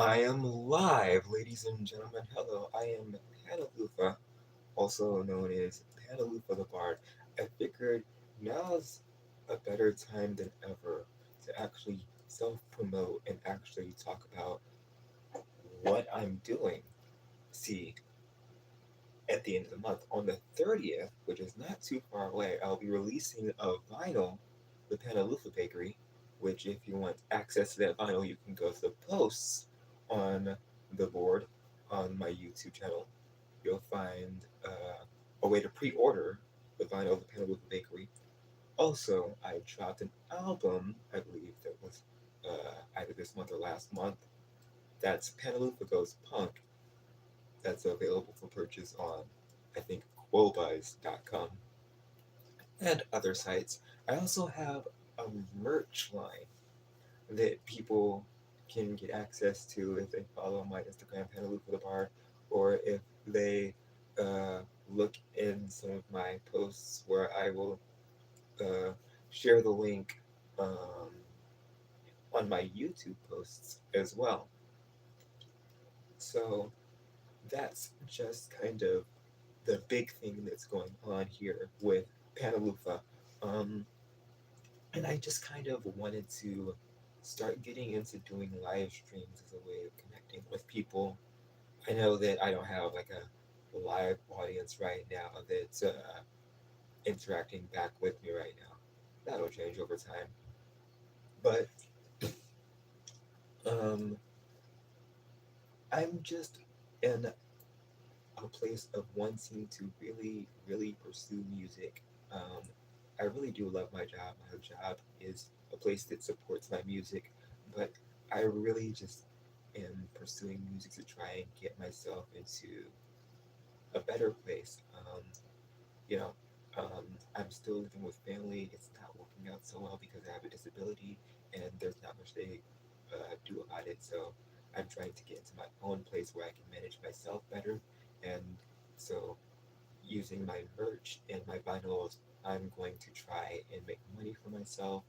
I am live, ladies and gentlemen. Hello, I am Panalufa, also known as Panalufa the Bard. I figured now's a better time than ever to actually self promote and actually talk about what I'm doing. See, at the end of the month, on the 30th, which is not too far away, I'll be releasing a vinyl, the Panalufa Bakery, which, if you want access to that vinyl, you can go to the posts on the board on my YouTube channel. You'll find a way to pre order the vinyl of the Panalufa Bakery. Also, I dropped an album, I believe, that was either this month or last month. That's Panalufa Goes Punk. That's available for purchase on, I think, quobuzz.com and other sites. I also have a merch line that people can get access to if they follow my Instagram, Panalufa the Bar, or if they uh, look in some of my posts where I will uh, share the link on my YouTube posts as well. So that's just kind of the big thing that's going on here with Panalufa. Um, and I just kind of wanted to start getting into doing live streams as a way of connecting with people. I know that I don't have like a live audience right now that's interacting back with me right now. That'll change over time. But um, I'm just in a place of wanting to really, really pursue music. Um, I really do love my job. My job is a place that supports my music, but I really just am pursuing music to try and get myself into a better place. You know, I'm still living with family. It's not working out so well because I have a disability and there's not much they do about it. So I'm trying to get into my own place where I can manage myself better. And so using my merch and my vinyls, I'm going to try and make money for myself.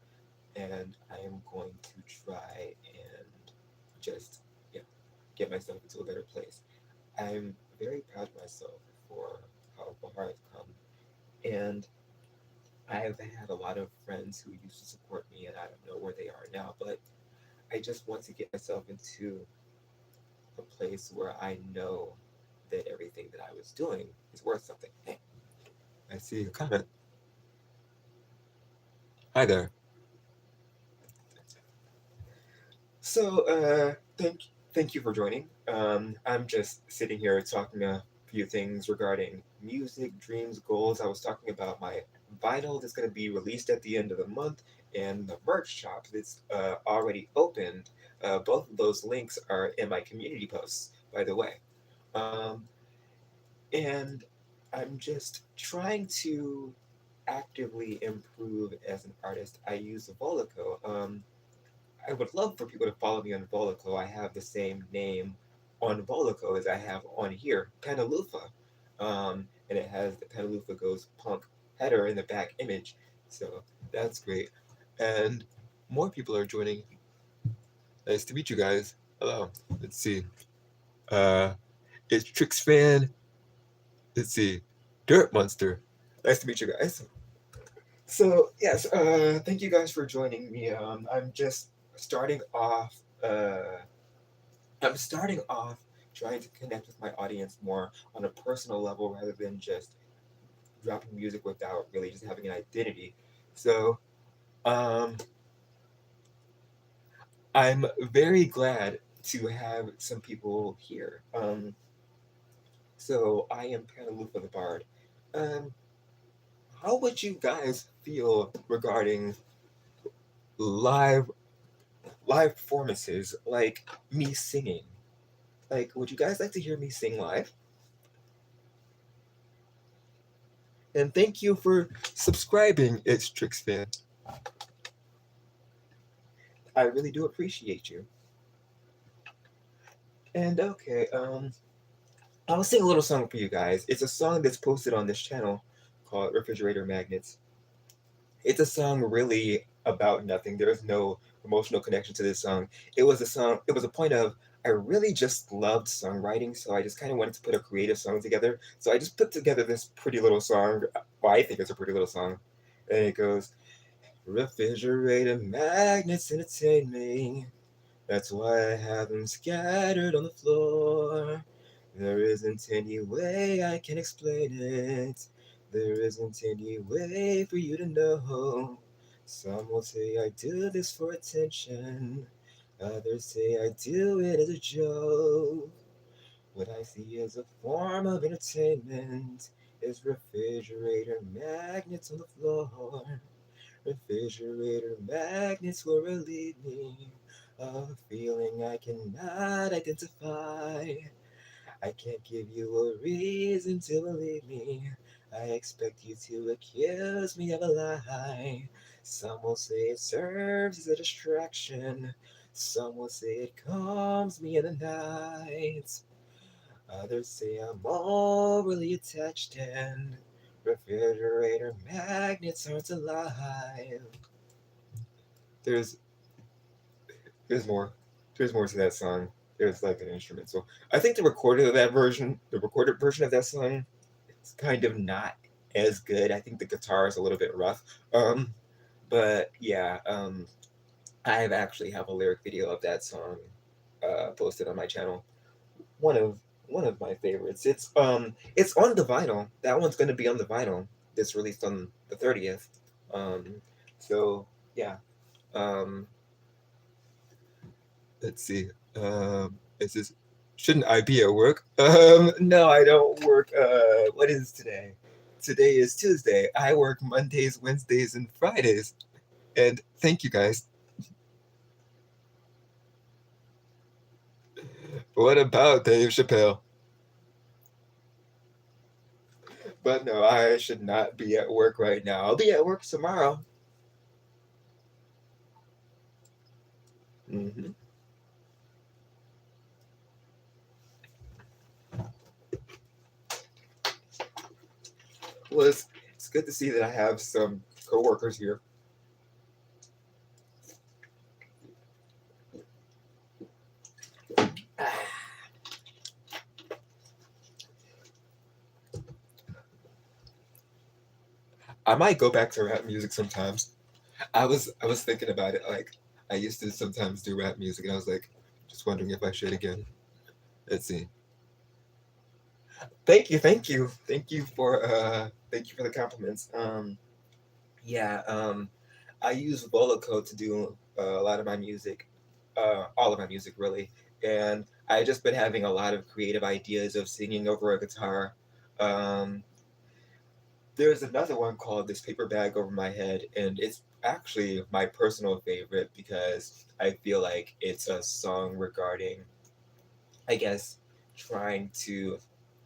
And I am going to try and just, yeah, get myself into a better place. I'm very proud of myself for how far I've come. And I've had a lot of friends who used to support me, and I don't know where they are now, but I just want to get myself into a place where I know that everything that I was doing is worth something. Hey, I see a comment. Hi there. So, thank you for joining. I'm just sitting here talking a few things regarding music, dreams, goals. I was talking about my vinyl that's going to be released at the end of the month and the merch shop that's already opened. Both of those links are in my community posts, by the way. Um, and I'm just trying to actively improve as an artist. I use Volico. I would love for people to follow me on Volico. I have the same name on Volico as I have on here, Panalufa. And it has the Panalufa Goes Punk header in the back image. So that's great. And more people are joining. Nice to meet you guys. Hello. Let's see. Uh, it's Trix Fan. Let's see. Dirt Monster. Nice to meet you guys. So yes, thank you guys for joining me. I'm just starting off. I'm starting off trying to connect with my audience more on a personal level rather than just dropping music without really just having an identity. So um, I'm very glad to have some people here. So I am Panalufa the Bard. Um, how would you guys feel regarding live live performances, like me singing? Like, would you guys like to hear me sing live? And thank you for subscribing, It's Tricks Fan. I really do appreciate you. And okay, I'll sing a little song for you guys. It's a song that's posted on this channel called Refrigerator Magnets. It's a song really about nothing. There is no emotional connection to this song. It was a song, it was a point of I really just loved songwriting, so I just kind of wanted to put a creative song together. So I just put together this pretty little song. Well, I think it's a pretty little song. And it goes, refrigerator magnets entertain me. That's why I have them scattered on the floor. There isn't any way I can explain it. There isn't any way for you to know. Some will say I do this for attention. Others say I do it as a joke. What I see as a form of entertainment is refrigerator magnets on the floor. Refrigerator magnets will relieve me of a feeling I cannot identify. I can't give you a reason to believe me. I expect you to accuse me of a lie. Some will say it serves as a distraction. Some will say it calms me in the night. Others say I'm overly attached and refrigerator magnets aren't alive. There's there's more. There's more to that song. There's like an instrumental. I think the recorded version of that song, is kind of not as good. I think the guitar is a little bit rough. But yeah, I actually have a lyric video of that song posted on my channel. One of one of my favorites. It's on the vinyl. That one's gonna be on the vinyl. That's released on the 30th. Um, so yeah. Um, let's see. Is this shouldn't I be at work? No, I don't work. What is today? Today is Tuesday. I work Mondays, Wednesdays, and Fridays. And thank you guys. What about Dave Chappelle? But no, I should not be at work right now. I'll be at work tomorrow. Hmm. Well, it's good to see that I have some coworkers here. I might go back to rap music sometimes. I was thinking about it. Like I used to sometimes do rap music, and I was like, just wondering if I should again. Let's see. Thank you for the compliments. Yeah, I use Voloco to do a lot of my music, all of my music really, and I just been having a lot of creative ideas of singing over a guitar. Um, there's another one called "This Paper Bag Over My Head," and it's actually my personal favorite because I feel like it's a song regarding, I guess, trying to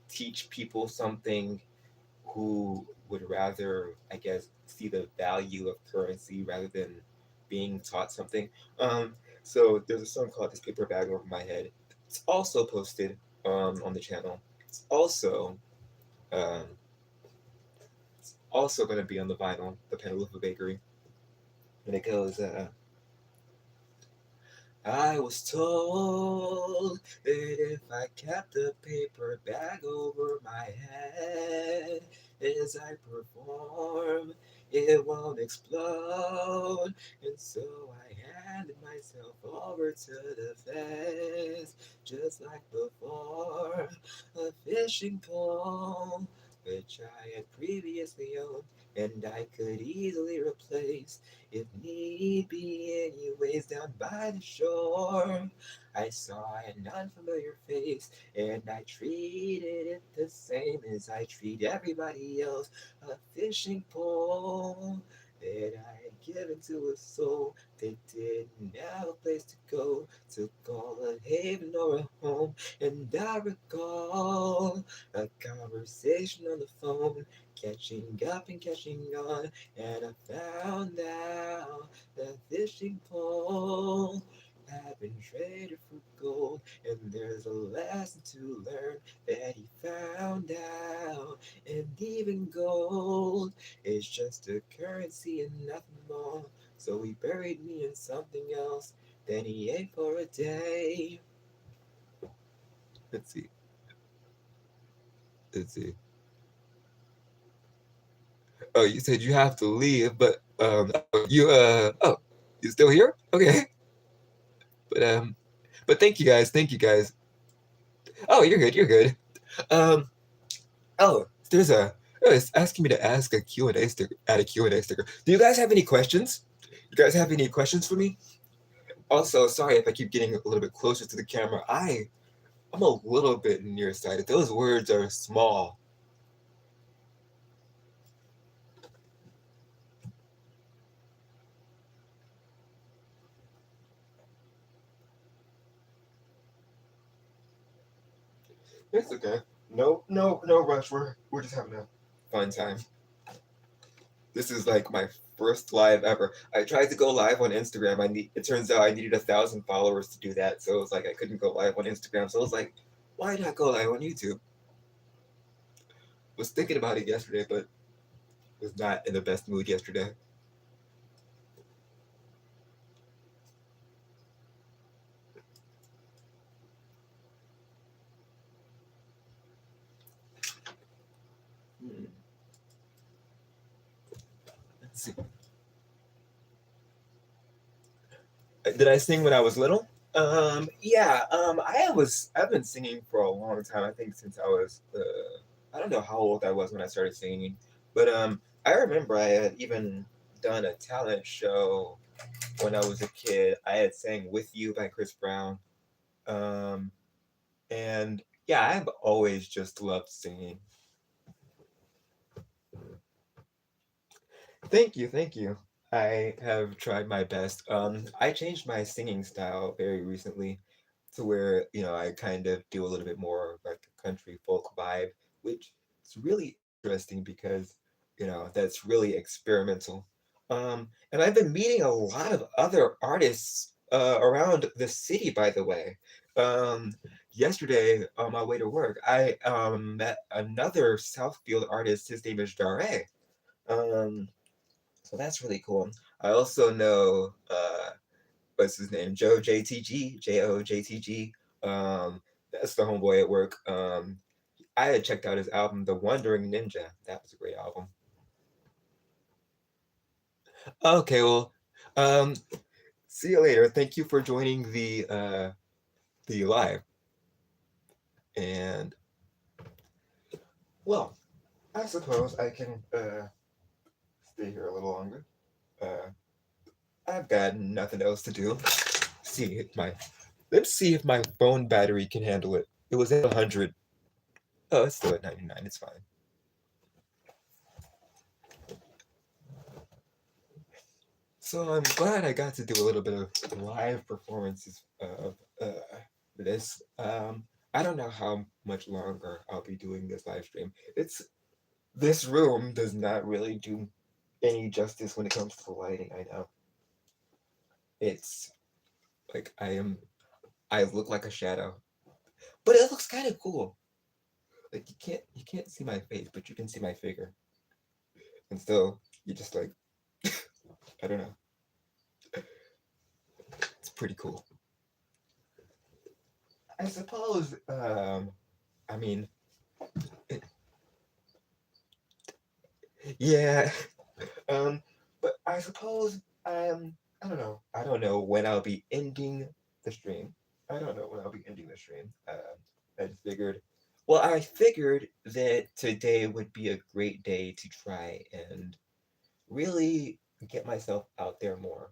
teach people something who would rather, I guess, see the value of currency rather than being taught something. Um, so there's a song called "This Paper Bag Over My Head." It's also posted on the channel. It's um, also going to be on the vinyl, the Panalufa Bakery, and it goes. I was told that if I kept the paper bag over my head as I perform, it won't explode. And so I handed myself over to the feds, just like before. A fishing pole, which I had previously owned, and I could easily replace if need be, anyways, down by the shore, I saw an unfamiliar face, and I treated it the same as I treat everybody else. A fishing pole that I had given to a soul that didn't have a place to go, to call a haven or a home. And I recall a conversation on the phone, catching up and catching on. And I found out that fishing pole had been traded for gold. And there's a lesson to learn that he found out. And even gold is just a currency and nothing more. So he buried me in something else. Then he ate for a day. Let's see. Let's see. Oh, you said you have to leave, but you still here? Okay. But thank you guys. Thank you guys. Oh, you're good. You're good. Um, oh, there's a oh, it's asking me to ask a Q&A sticker, add a Q&A sticker. Do you guys have any questions? You guys have any questions for me? Also, sorry if I keep getting a little bit closer to the camera. I'm a little bit nearsighted. Those words are small. It's okay. No rush. We're just having a fun time. This is like my first live ever. I tried to go live on Instagram. It turns out I needed 1,000 followers to do that. So it was like I couldn't go live on Instagram. So I was like, why not go live on YouTube? Was thinking about it yesterday, but was not in the best mood yesterday. Hmm. Let's see. Did I sing when I was little? Yeah. I've been singing for a long time. I think since I was I don't know how old I was when I started singing, but I remember I had even done a talent show when I was a kid. I had sang "With You" by Chris Brown. Um, and yeah, I've always just loved singing. Thank you, thank you. I have tried my best. I changed my singing style very recently to where, I kind of do a little bit more like a country folk vibe, which is really interesting because, that's really experimental. And I've been meeting a lot of other artists around the city, by the way. Um, Yesterday on my way to work, I met another Southfield artist. His name is Dare. Um, so that's really cool. I also know what's his name? JoJTG. That's the homeboy at work. I had checked out his album, The Wandering Ninja. That was a great album. Okay, well, um, see you later. Thank you for joining the live. And well, I suppose I can stay here a little longer. Uh, I've got nothing else to do. See if my Let's see if my phone battery can handle it. It was at 100. Oh, it's still at 99. It's fine. So I'm glad I got to do a little bit of live performances of this. I don't know how much longer I'll be doing this live stream. This room does not really do any justice when it comes to the lighting. I know it's like I look like a shadow, but it looks kind of cool. Like you can't see my face, but you can see my figure, and so you just like I don't know. It's pretty cool. I suppose. I mean, it, yeah. Um, but I suppose I don't know. I don't know when I'll be ending the stream. I don't know when I'll be ending the stream. I just figured. Well, I figured that today would be a great day to try and really get myself out there more.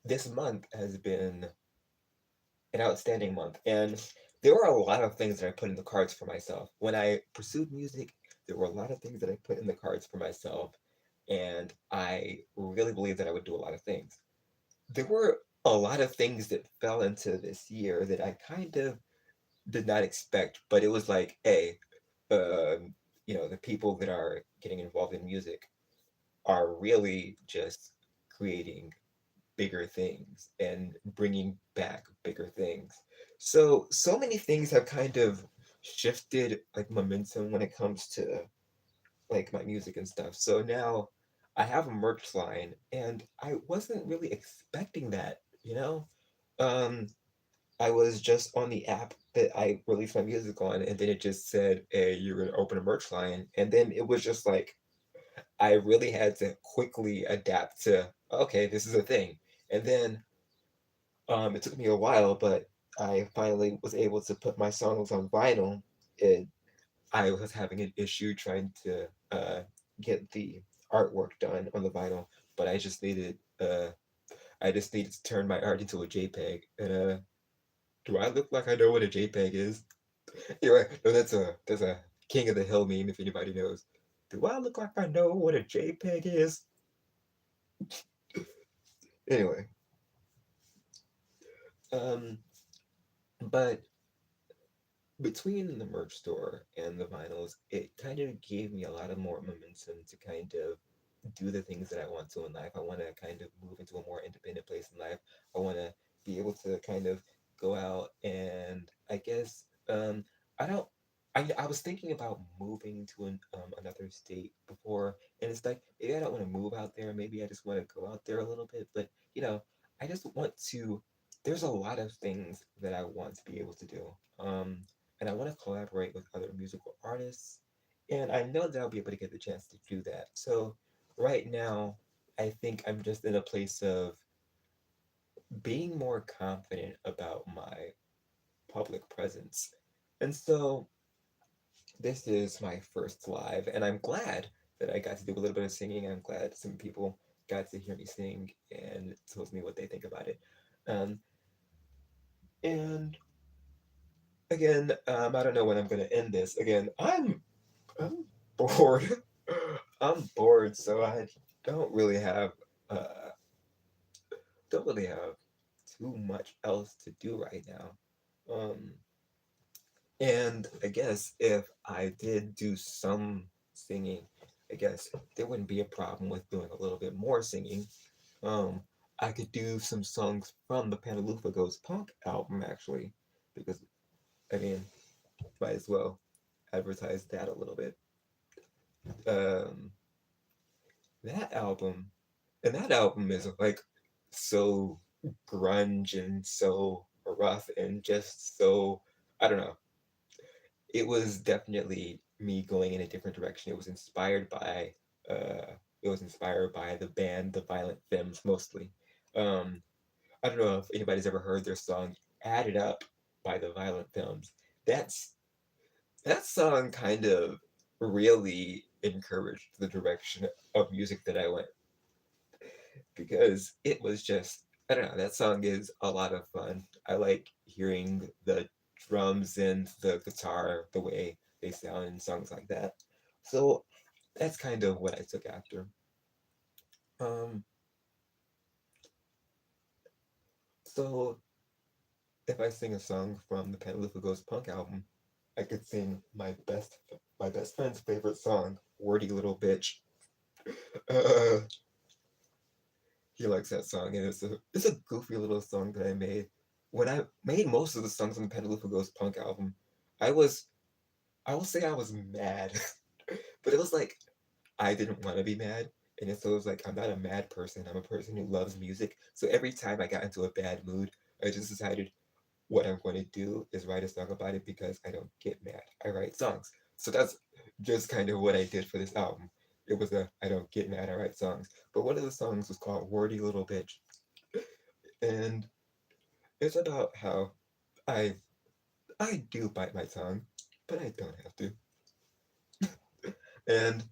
This month has been an outstanding month. And there were a lot of things that I put in the cards for myself. When I pursued music, there were a lot of things that I put in the cards for myself. And I really believed that I would do a lot of things. There were a lot of things that fell into this year that I kind of did not expect, but it was like, hey, the people that are getting involved in music are really just creating bigger things and bringing back bigger things. So many things have kind of shifted like momentum when it comes to like my music and stuff. So now I have a merch line and I wasn't really expecting that. Um I was just on the app that I released my music on, and then it just said, "Hey, you're gonna open a merch line," and then it was just like I really had to quickly adapt to, okay, this is a thing, and then it took me a while, but I finally was able to put my songs on vinyl. It I was having an issue trying to get the artwork done on the vinyl, but I just needed to turn my art into a JPEG. And do I look like I know what a JPEG is? Anyway, no, that's a King of the Hill meme if anybody knows. Do I look like I know what a JPEG is? Anyway, um, but between the merch store and the vinyls, it kind of gave me a lot of more momentum to kind of do the things that I want to in life. I want to kind of move into a more independent place in life. I want to be able to kind of go out and I guess I don't. I was thinking about moving to another state before, and it's like maybe I don't want to move out there. Maybe I just want to go out there a little bit. But I just want to. There's a lot of things that I want to be able to do. And I want to collaborate with other musical artists, and I know that I'll be able to get the chance to do that. So right now, I think I'm just in a place of being more confident about my public presence. And so this is my first live, and I'm glad that I got to do a little bit of singing. I'm glad some people got to hear me sing and told me what they think about it. Um, and again, I don't know when I'm going to end this. Again, I'm bored. I'm bored, so I don't really have uh, don't really have too much else to do right now. Um, and I guess if I did do some singing, I guess there wouldn't be a problem with doing a little bit more singing. Um, I could do some songs from the Panalufa Goes Punk album actually, because I mean, might as well advertise that a little bit. Um, that album, and that album is like so grunge and so rough and just so I don't know. It was definitely me going in a different direction. Uh it was inspired by the band The Violent Femmes mostly. Um I don't know if anybody's ever heard their song Add It Up by The Violent Femmes. That's that song kind of really encouraged the direction of music that I went because it was just I don't know, that song is a lot of fun. I like hearing the drums and the guitar, the way they sound in songs like that. So that's kind of what I took after. Um, so if I sing a song from the Panalufa Goes Punk album, I could sing my best friend's favorite song, "Wordy Little Bitch." Uh, he likes that song, and it's a goofy little song that I made. When I made most of the songs on the Panalufa Goes Punk album, I was I will say I was mad, but it was like I didn't want to be mad, and so it was like I'm not a mad person. I'm a person who loves music. So every time I got into a bad mood, I just decided what I'm going to do is write a song about it because I don't get mad. I write songs. So that's just kind of what I did for this album. It was a I don't get mad, I write songs. But one of the songs was called Wordy Little Bitch. And it's about how I I do bite my tongue, but I don't have to. And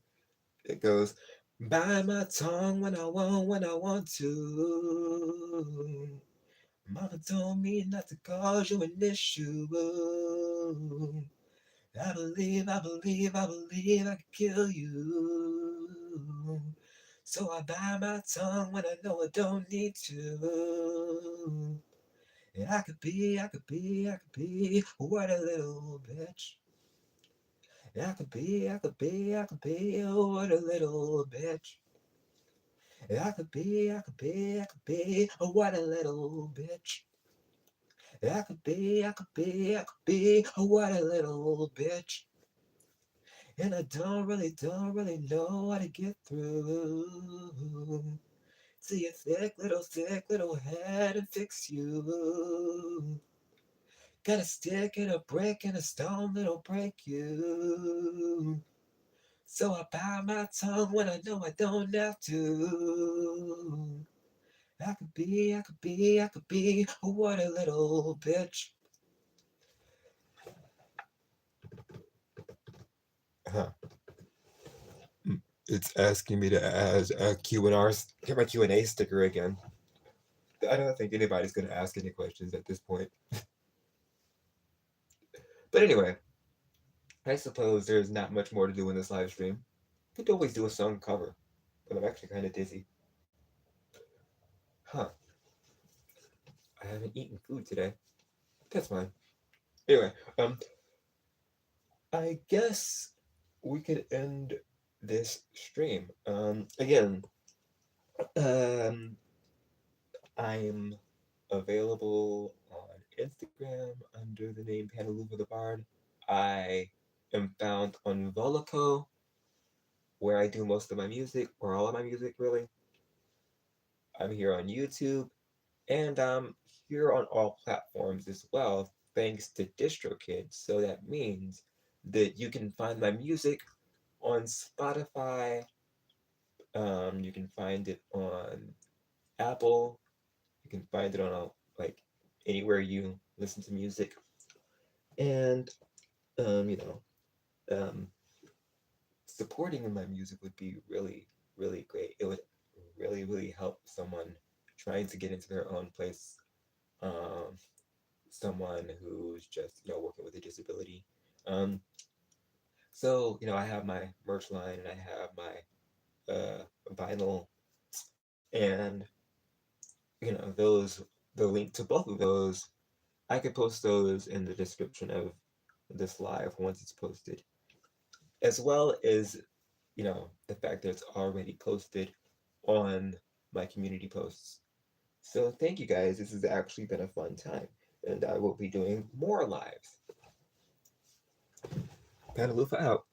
it goes, bite my tongue when I want to. Mama told me not to cause you an issue. I could kill you. So I bite my tongue when I know I don't need to. And I could be, what a little bitch. And I could be, what a little bitch. And I could be, what a little bitch. And I could be, what a little bitch. And I don't really know how to get through to your thick little head and fix you. Got a stick and a brick and a stone that'll break you. So I bite my tongue when I know I don't have to. I could be, what a little bitch. Huh. It's asking me to add a Q&R, get my Q&A sticker again. I don't think anybody's going to ask any questions at this point. But anyway, I suppose there's not much more to do in this live stream. Could always do a song cover, but I'm actually kind of dizzy. Huh. I haven't eaten food today. That's fine. Anyway, I guess we could end this stream. Again, um, I'm available on Instagram under the name Panalufa the Bard. I am found on Volico, where I do most of my music, or all of my music, really. I'm here on YouTube, and I'm here on all platforms as well, thanks to DistroKid. So that means that you can find my music on Spotify. You can find it on Apple. You can find it on like anywhere you listen to music. And you know, um, supporting my music would be really, really great. It would really help someone trying to get into their own place. Um, Someone who's just working with a disability. Um, so I have my merch line and I have my vinyl, and those the link to both of those. I could post those in the description of this live once it's posted, as well as the fact that it's already posted on my community posts. So thank you guys. This has actually been a fun time, and I will be doing more lives. Panalufa out.